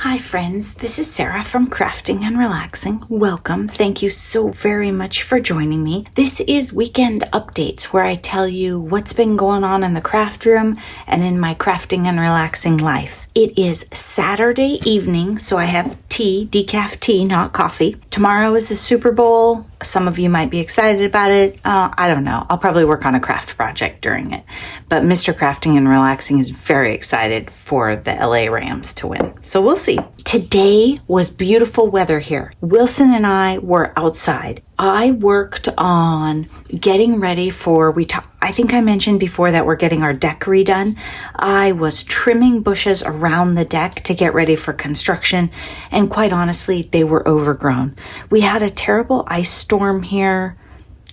Hi friends, this is Sarah from Crafting and Relaxing. Welcome. Thank you so very much for joining me. This is Weekend Updates where I tell you what's been going on in the craft room and in my crafting and relaxing life. It is Saturday evening, so I have tea, decaf tea, not coffee. Tomorrow is the Super Bowl. Some of you might be excited about it. I don't know. I'll probably work on a craft project during it. But Mr. Crafting and Relaxing is very excited for the LA Rams to win. So we'll see. Today was beautiful weather here. Wilson and I were outside. I worked on getting ready for, I think I mentioned before that we're getting our deck redone. I was trimming bushes around the deck to get ready for construction, and quite honestly, they were overgrown. We had a terrible ice storm here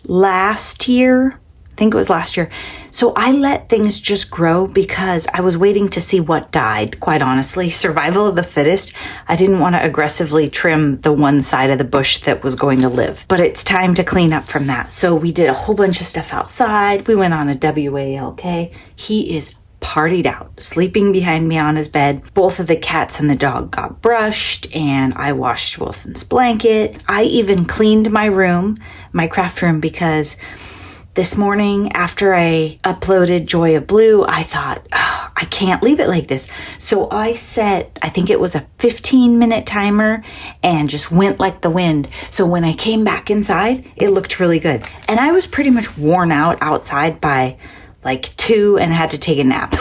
last year. I think it was last year. So I let things just grow because I was waiting to see what died, quite honestly. Survival of the fittest. I didn't want to aggressively trim the one side of the bush that was going to live. But it's time to clean up from that. So we did a whole bunch of stuff outside. We went on a WALK. He is partied out, sleeping behind me on his bed. Both of the cats and the dog got brushed, and I washed Wilson's blanket. I even cleaned my room, my craft room, because this morning, after I uploaded Joy of Blue, I thought, I can't leave it like this. So I set, I think it was a 15-minute timer, and just went like the wind. So when I came back inside, it looked really good. And I was pretty much worn out outside by like 2 and had to take a nap.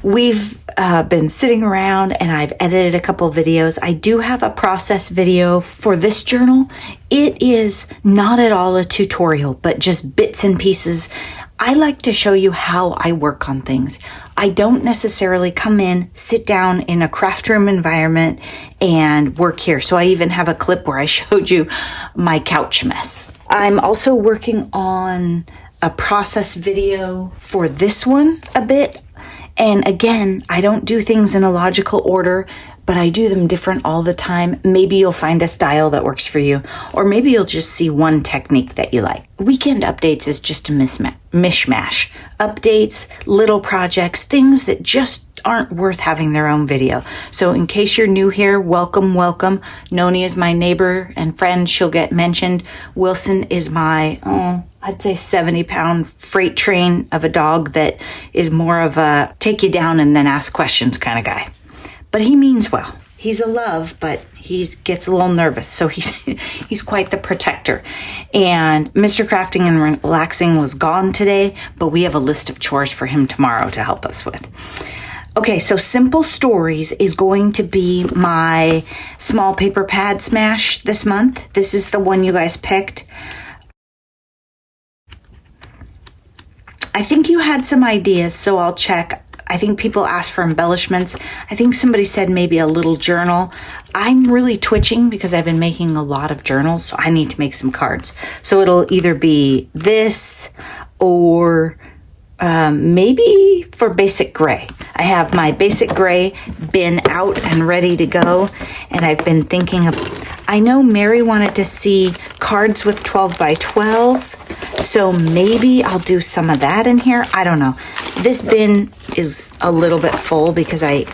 We've been sitting around and I've edited a couple videos. I do have a process video for this journal. It is not at all a tutorial, but just bits and pieces. I like to show you how I work on things. I don't necessarily come in, sit down in a craft room environment and work here. So I even have a clip where I showed you my couch mess. I'm also working on a process video for this one a bit. And again, I don't do things in a logical order, but I do them different all the time. Maybe you'll find a style that works for you, or maybe you'll just see one technique that you like. Weekend Updates is just a mishmash. Updates, little projects, things that just aren't worth having their own video. So in case you're new here, welcome, welcome. Noni is my neighbor and friend. She'll get mentioned. Wilson is my, I'd say 70-pound freight train of a dog that is more of a take you down and then ask questions kind of guy. But he means well. He's a love, but he gets a little nervous. So he's quite the protector. And Mr. Crafting and Relaxing was gone today, but we have a list of chores for him tomorrow to help us with. Okay, so Simple Stories is going to be my small paper pad smash this month. This is the one you guys picked. I think you had some ideas, so I'll check. I think people asked for embellishments. I think somebody said maybe a little journal. I'm really twitching because I've been making a lot of journals, so I need to make some cards. So it'll either be this or maybe for basic gray. I have my basic gray bin out and ready to go, and I've been thinking of, I know Mary wanted to see cards with 12 by 12, so maybe I'll do some of that in here. I don't know. This bin is a little bit full because I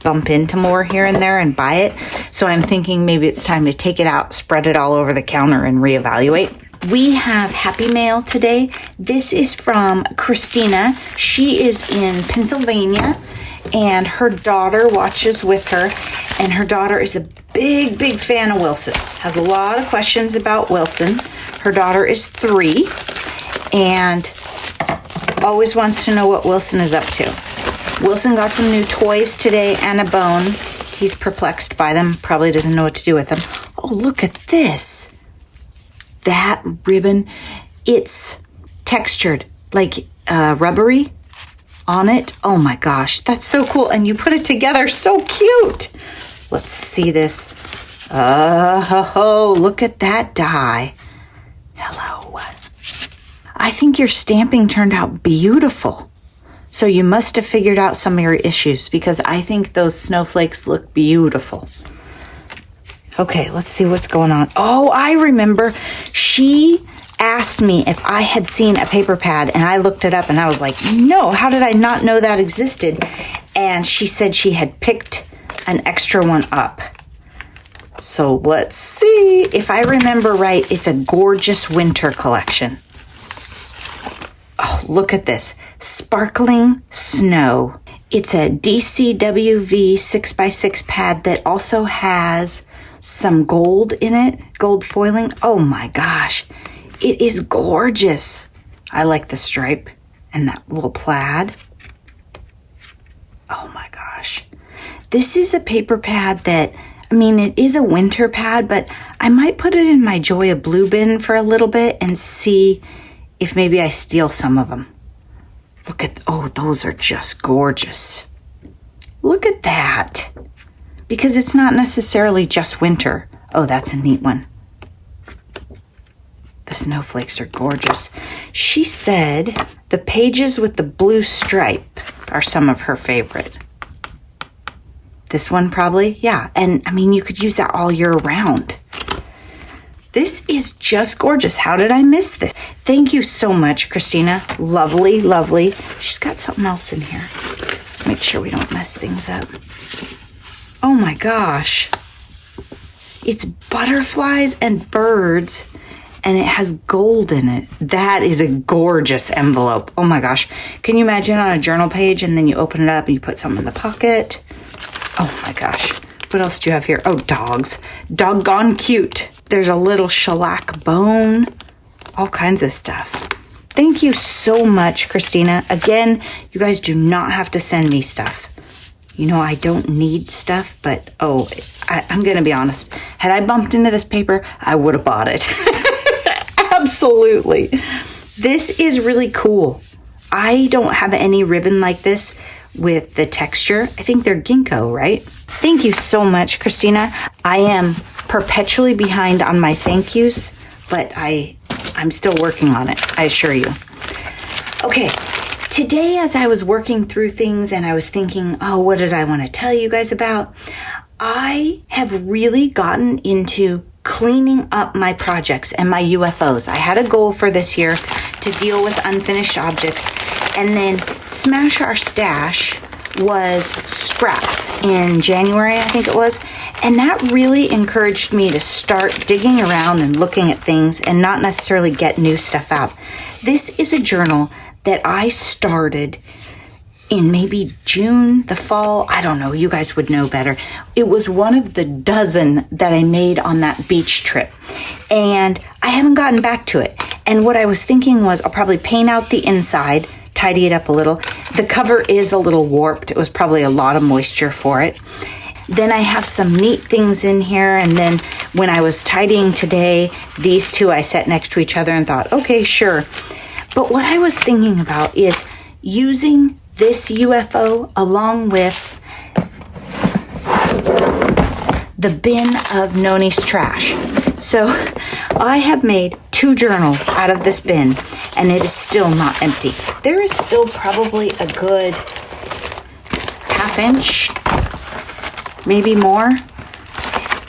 bump into more here and there and buy it. So I'm thinking maybe it's time to take it out, spread it all over the counter and reevaluate. We have Happy Mail today. This is from Christina. She is in Pennsylvania and her daughter watches with her, and her daughter is a big, big fan of Wilson. Has a lot of questions about Wilson. Her daughter is 3 and always wants to know what Wilson is up to. Wilson got some new toys today and a bone. He's perplexed by them, probably doesn't know what to do with them. Oh, look at this. That ribbon, it's textured, like rubbery on it. Oh my gosh, that's so cool. And you put it together so cute. Let's see this. Oh, look at that die. Hello. I think your stamping turned out beautiful. So you must have figured out some of your issues, because I think those snowflakes look beautiful. Okay, let's see what's going on. Oh, I remember. She asked me if I had seen a paper pad, and I looked it up and I was like, no, how did I not know that existed? And she said she had picked an extra one up. So let's see. If I remember right, it's a gorgeous winter collection. Oh, look at this. Sparkling Snow. It's a DCWV 6x6 pad that also has some gold in it, gold foiling. Oh my gosh, it is gorgeous. I like the stripe and that little plaid. Oh my gosh. This is a paper pad that, I mean, it is a winter pad, but I might put it in my Joya Blue bin for a little bit and see if maybe I steal some of them. Look at, oh, those are just gorgeous. Look at that. Because it's not necessarily just winter. Oh, that's a neat one. The snowflakes are gorgeous. She said the pages with the blue stripe are some of her favorite. This one probably, yeah. And I mean, you could use that all year round. This is just gorgeous. How did I miss this? Thank you so much, Christina. Lovely, lovely. She's got something else in here. Let's make sure we don't mess things up. Oh my gosh. It's butterflies and birds, and it has gold in it. That is a gorgeous envelope. Oh my gosh. Can you imagine on a journal page and then you open it up and you put something in the pocket? Oh my gosh. What else do you have here? Oh, dogs. Doggone cute. There's a little shellac bone. All kinds of stuff. Thank you so much, Christina. Again, you guys do not have to send me stuff. You know, I don't need stuff, but oh, I'm going to be honest. Had I bumped into this paper, I would have bought it. Absolutely. This is really cool. I don't have any ribbon like this with the texture. I think they're ginkgo, right? Thank you so much, Christina. I am perpetually behind on my thank yous, but I'm still working on it, I assure you. Okay, today as I was working through things and I was thinking, oh, what did I want to tell you guys about? I have really gotten into cleaning up my projects and my UFOs. I had a goal for this year to deal with unfinished objects, and then Smash Our Stash was scraps in January, I think it was. And that really encouraged me to start digging around and looking at things and not necessarily get new stuff out. This is a journal that I started in maybe June, the fall. I don't know. You guys would know better. It was one of the dozen that I made on that beach trip. And I haven't gotten back to it. And what I was thinking was I'll probably paint out the inside, tidy it up a little. The cover is a little warped. It was probably a lot of moisture for it. Then I have some neat things in here. And then when I was tidying today, these two I set next to each other and thought, okay, sure. But what I was thinking about is using this UFO along with the bin of Noni's trash. So I have made 2 journals out of this bin, and it is still not empty. There is still probably a good ½ inch, maybe more.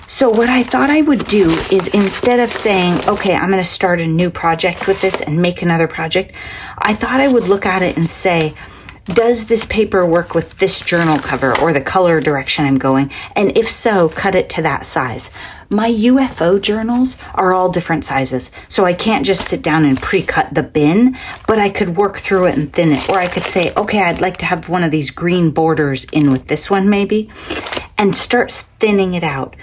So what I thought I would do is, instead of saying, okay, I'm going to start a new project with this and make another project, I thought I would look at it and say, does this paper work with this journal cover or the color direction I'm going? And if so, cut it to that size. My UFO journals are all different sizes, so I can't just sit down and pre-cut the bin, but I could work through it and thin it. Or I could say, okay, I'd like to have one of these green borders in with this one maybe, and start thinning it out.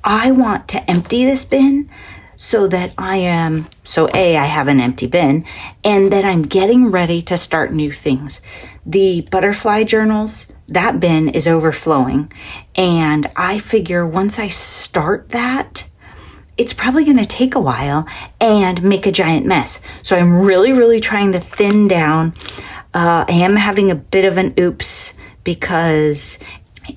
I want to empty this bin so that I have an empty bin, and that I'm getting ready to start new things. The butterfly journals, that bin is overflowing, and I figure once I start that, it's probably going to take a while and make a giant mess. So I'm really, really trying to thin down. I am having a bit of an oops because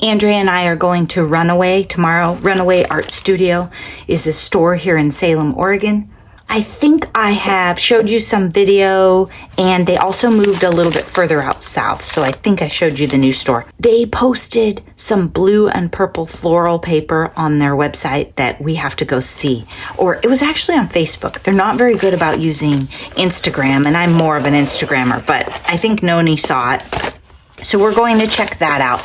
Andrea and I are going to Runaway tomorrow. Runaway Art Studio is a store here in Salem, Oregon. I think I have showed you some video, and they also moved a little bit further out south. So I think I showed you the new store. They posted some blue and purple floral paper on their website that we have to go see. Or it was actually on Facebook. They're not very good about using Instagram, and I'm more of an Instagrammer, but I think Noni saw it. So we're going to check that out.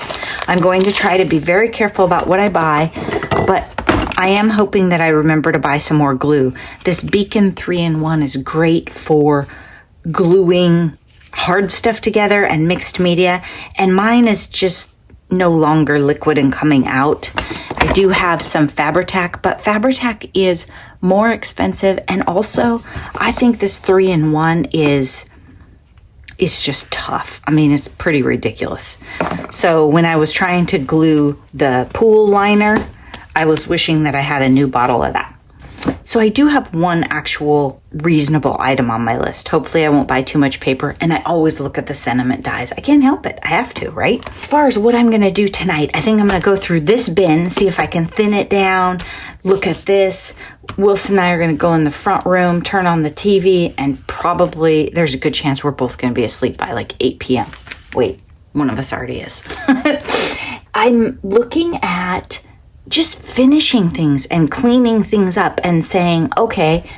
I'm going to try to be very careful about what I buy, but I am hoping that I remember to buy some more glue. This Beacon 3-in-1 is great for gluing hard stuff together and mixed media, and mine is just no longer liquid and coming out. I do have some Fabri-Tac, but Fabri-Tac is more expensive, and also I think this 3-in-1 it's just tough. I mean, it's pretty ridiculous. So when I was trying to glue the pool liner, I was wishing that I had a new bottle of that. So I do have one actual reasonable item on my list. Hopefully I won't buy too much paper, and I always look at the sentiment dies. I can't help it. I have to, right? As far as what I'm gonna do tonight, I think I'm gonna go through this bin, see if I can thin it down, look at this. Wilson and I are gonna go in the front room, turn on the TV, and probably there's a good chance we're both gonna be asleep by like 8 p.m. Wait, one of us already is. I'm looking at just finishing things and cleaning things up and saying, okay,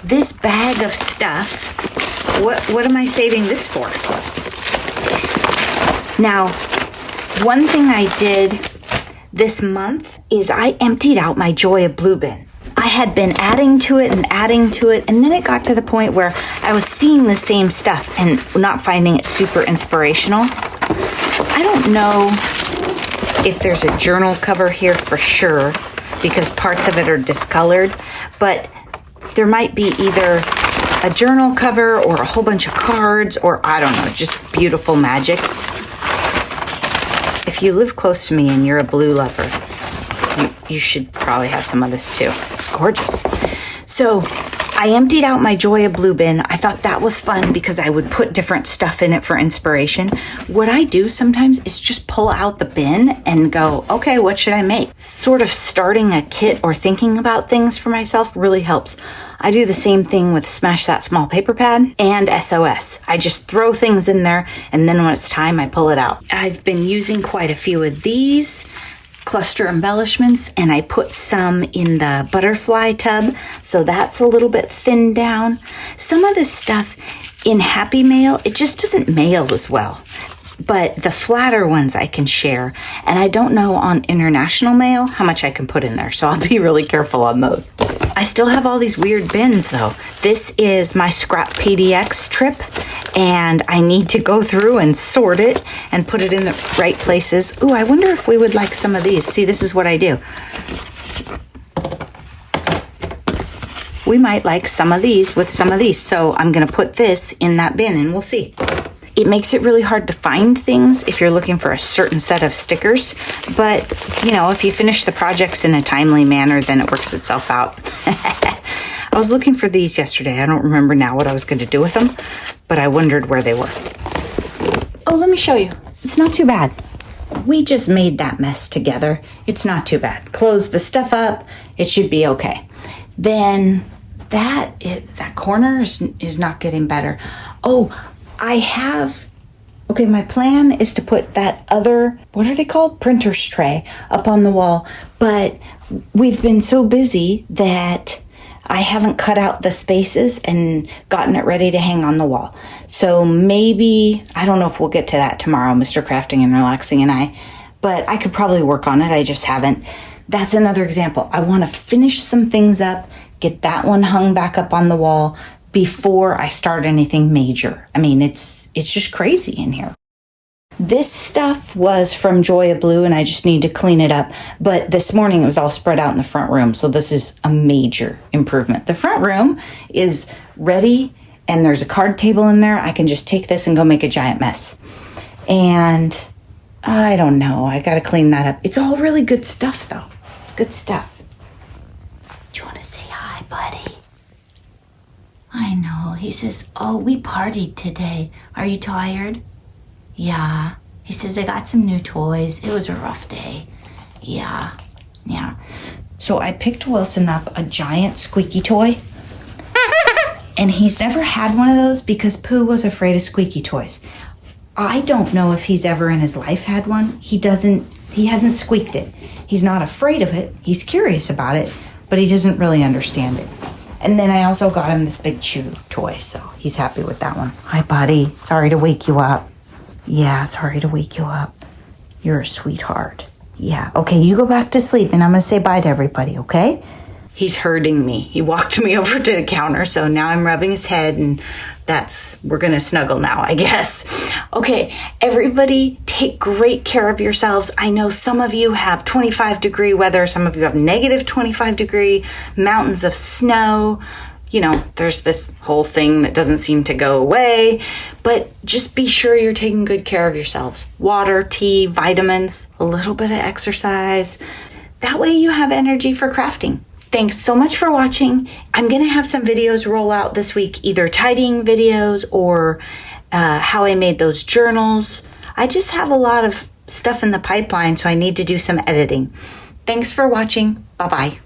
this bag of stuff, what am I saving this for? Now, one thing I did this month is I emptied out my Joy of Blue bin. I had been adding to it, and then it got to the point where I was seeing the same stuff and not finding it super inspirational. I don't know if there's a journal cover here for sure, because parts of it are discolored, but there might be either a journal cover or a whole bunch of cards, or I don't know, just beautiful magic. If you live close to me and you're a blue lover, you should probably have some of this too. It's gorgeous. So I emptied out my Joy of Blue bin. I thought that was fun because I would put different stuff in it for inspiration. What I do sometimes is just pull out the bin and go, okay, what should I make? Sort of starting a kit or thinking about things for myself really helps. I do the same thing with Smash That Small Paper Pad and SOS. I just throw things in there, and then when it's time, I pull it out. I've been using quite a few of these cluster embellishments, and I put some in the butterfly tub, so that's a little bit thinned down. Some of this stuff in Happy Mail, it just doesn't mail as well, but the flatter ones I can share, and I don't know on international mail how much I can put in there, so I'll be really careful on those. I still have all these weird bins though. This is my scrap PDX trip, and I need to go through and sort it and put it in the right places. Ooh, I wonder if we would like some of these. See, this is what I do. We might like some of these with some of these, so I'm gonna put this in that bin and we'll see. It makes it really hard to find things if you're looking for a certain set of stickers, but you know, if you finish the projects in a timely manner, then it works itself out. I was looking for these yesterday. I don't remember now what I was going to do with them, but I wondered where they were. Oh, let me show you. It's not too bad. We just made that mess together. It's not too bad. Close the stuff up. It should be okay. Then that corner is not getting better. Oh, okay, my plan is to put that other, what are they called? Printer's tray up on the wall, but we've been so busy that I haven't cut out the spaces and gotten it ready to hang on the wall. So maybe, I don't know if we'll get to that tomorrow, Mr. Crafting and Relaxing and I, but I could probably work on it. I just haven't. That's another example. I want to finish some things up, get that one hung back up on the wall before I start anything major. I mean, it's just crazy in here. This stuff was from Joy of Blue, and I just need to clean it up. But this morning it was all spread out in the front room, so this is a major improvement. The front room is ready, and there's a card table in there. I can just take this and go make a giant mess. And I don't know. I got to clean that up. It's all really good stuff, though. It's good stuff. Do you want to say hi, buddy? I know. He says, oh, we partied today. Are you tired? Yeah. He says, I got some new toys. It was a rough day. Yeah. So I picked Wilson up a giant squeaky toy. And he's never had one of those because Pooh was afraid of squeaky toys. I don't know if he's ever in his life had one. He hasn't squeaked it. He's not afraid of it. He's curious about it, but he doesn't really understand it. And then I also got him this big chew toy, so he's happy with that one. Hi, buddy. Sorry to wake you up. Yeah, sorry to wake you up. You're a sweetheart. Yeah, okay, you go back to sleep and I'm gonna say bye to everybody, okay? He's hurting me. He walked me over to the counter, so now I'm rubbing his head and we're gonna snuggle now, I guess. Okay, everybody take great care of yourselves. I know some of you have 25-degree weather, some of you have negative 25-degree, mountains of snow. You know, there's this whole thing that doesn't seem to go away, but just be sure you're taking good care of yourselves. Water, tea, vitamins, a little bit of exercise. That way you have energy for crafting. Thanks so much for watching. I'm going to have some videos roll out this week, either tidying videos or how I made those journals. I just have a lot of stuff in the pipeline, so I need to do some editing. Thanks for watching. Bye-bye.